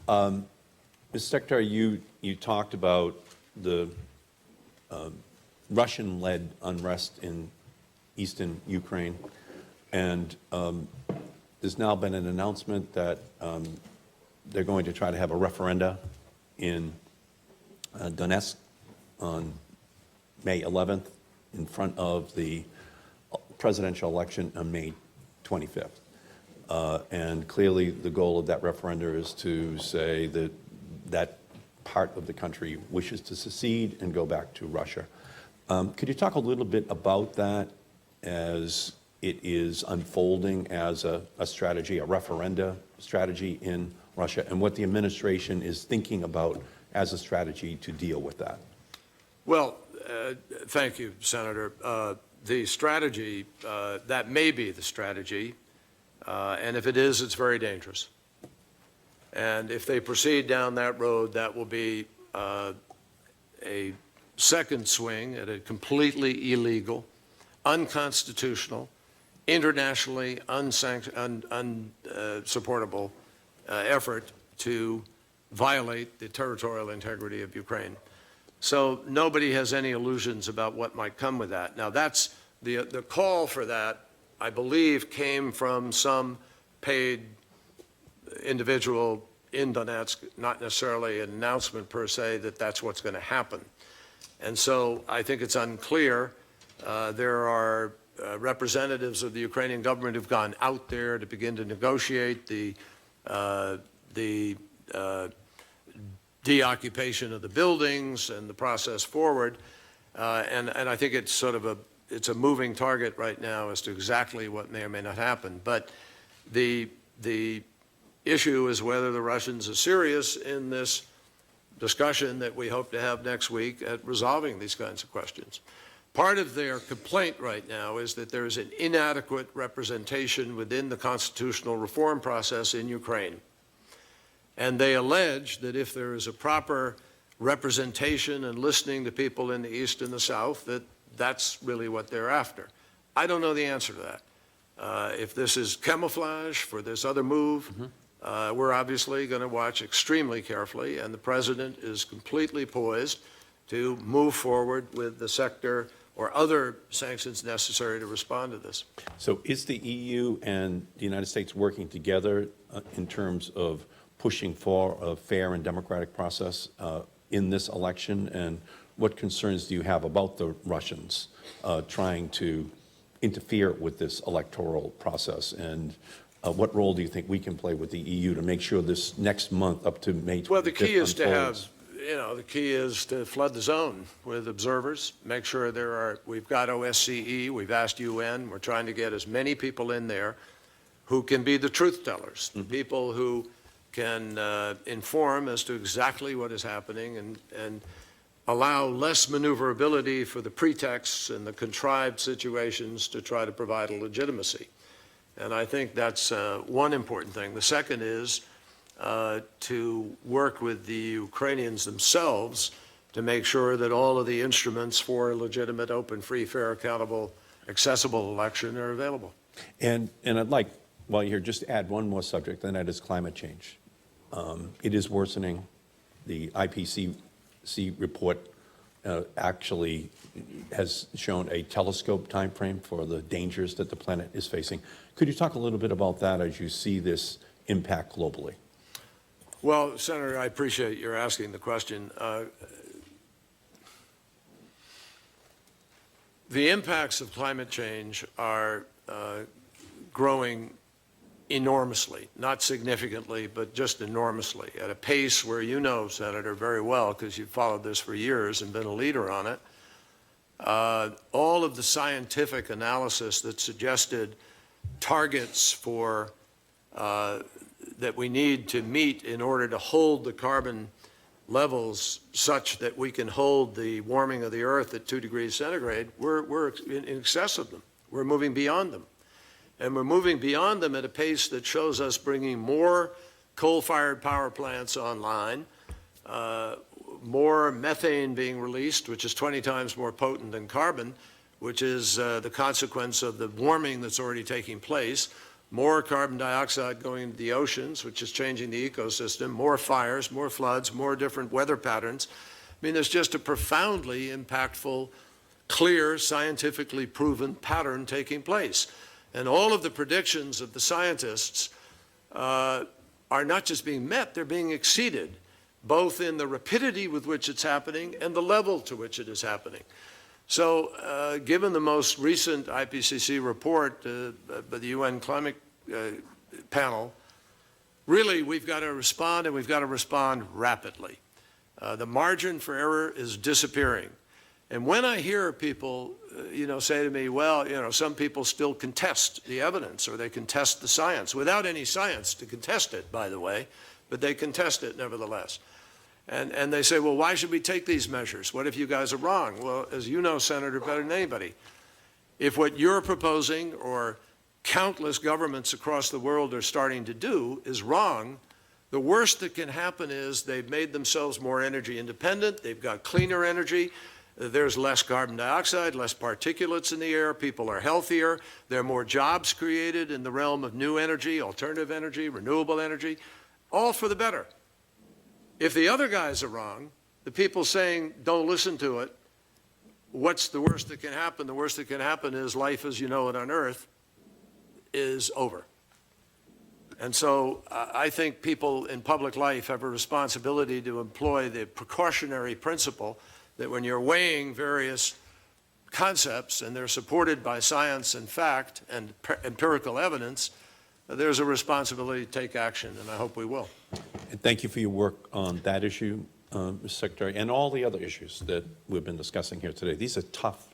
Mr. Secretary, you talked about the Russian-led unrest in eastern Ukraine, and there's now been an announcement that they're going to try to have a referenda in Donetsk on May 11th in front of the presidential election on May 25th. And clearly the goal of that referenda is to say that that part of the country wishes to secede and go back to Russia. Could you talk a little bit about that as it is unfolding as a strategy, a referenda strategy in Russia, and what the administration is thinking about as a strategy to deal with that? Well, thank you, Senator. The strategy, that may be the strategy, and if it is, it's very dangerous. And if they proceed down that road, that will be a second swing at a completely illegal, unconstitutional, internationally unsupportable effort to violate the territorial integrity of Ukraine. So nobody has any illusions about what might come with that. Now, that's the call for that, I believe, came from some paid individual in Donetsk, not necessarily an announcement per se that that's what's going to happen. And so I think it's unclear. There are representatives of the Ukrainian government who've gone out there to begin to negotiate the deoccupation of the buildings and the process forward. And I think it's sort of it's a moving target right now as to exactly what may or may not happen. But the issue is whether the Russians are serious in this discussion that we hope to have next week at resolving these kinds of questions. Part of their complaint right now is that there is an inadequate representation within the constitutional reform process in Ukraine. And they allege that if there is a proper representation and listening to people in the East and the South, that that's really what they're after. I don't know the answer to that. If this is camouflage for this other move, we're obviously going to watch extremely carefully, and the President is completely poised to move forward with the sector or other sanctions necessary to respond to this. So is the EU and the United States working together in terms of pushing for a fair and democratic process in this election? And what concerns do you have about the Russians trying to interfere with this electoral process? And what role do you think we can play with the EU to make sure this next month up to May 25th Well, the key is to have, unfolds? the key is to flood the zone with observers, make sure we've got OSCE, we've asked UN, we're trying to get as many people in there who can be the truth tellers, the people who can inform as to exactly what is happening and allow less maneuverability for the pretexts and the contrived situations to try to provide a legitimacy. And I think that's one important thing. The second is to work with the Ukrainians themselves to make sure that all of the instruments for a legitimate, open, free, fair, accountable, accessible election are available. And I'd like, while you're here, just to add one more subject, and that is climate change. It is worsening. The IPCC report actually has shown a telescope time frame for the dangers that the planet is facing. Could you talk a little bit about that as you see this impact globally? Well, Senator, I appreciate your asking the question. The impacts of climate change are growing enormously, not significantly, but just enormously, at a pace where you know, Senator, very well, because you've followed this for years and been a leader on it. All of the scientific analysis that suggested targets for that we need to meet in order to hold the carbon levels such that we can hold the warming of the Earth at 2 degrees centigrade, we're in excess of them. We're moving beyond them. And we're moving beyond them at a pace that shows us bringing more coal-fired power plants online, more methane being released, which is 20 times more potent than carbon, which is the consequence of the warming that's already taking place, more carbon dioxide going into the oceans, which is changing the ecosystem, more fires, more floods, more different weather patterns. I mean, there's just a profoundly impactful, clear, scientifically proven pattern taking place. And all of the predictions of the scientists are not just being met, they're being exceeded, both in the rapidity with which it's happening and the level to which it is happening. So given the most recent IPCC report by the UN Climate Panel, really we've got to respond, and we've got to respond rapidly. The margin for error is disappearing. And when I hear people, say to me, well, some people still contest the evidence, or they contest the science, without any science to contest it, by the way, but they contest it nevertheless. And they say, well, why should we take these measures? What if you guys are wrong? Well, as you know, Senator, better than anybody, if what you're proposing or countless governments across the world are starting to do is wrong, the worst that can happen is they've made themselves more energy independent, they've got cleaner energy, there's less carbon dioxide, less particulates in the air, people are healthier, there are more jobs created in the realm of new energy, alternative energy, renewable energy, all for the better. If the other guys are wrong, the people saying don't listen to it, what's the worst that can happen? The worst that can happen is life as you know it on Earth is over. And so I think people in public life have a responsibility to employ the precautionary principle that when you're weighing various concepts and they're supported by science and fact and empirical evidence, there's a responsibility to take action, and I hope we will. And thank you for your work on that issue, Mr. Secretary, and all the other issues that we've been discussing here today. These are tough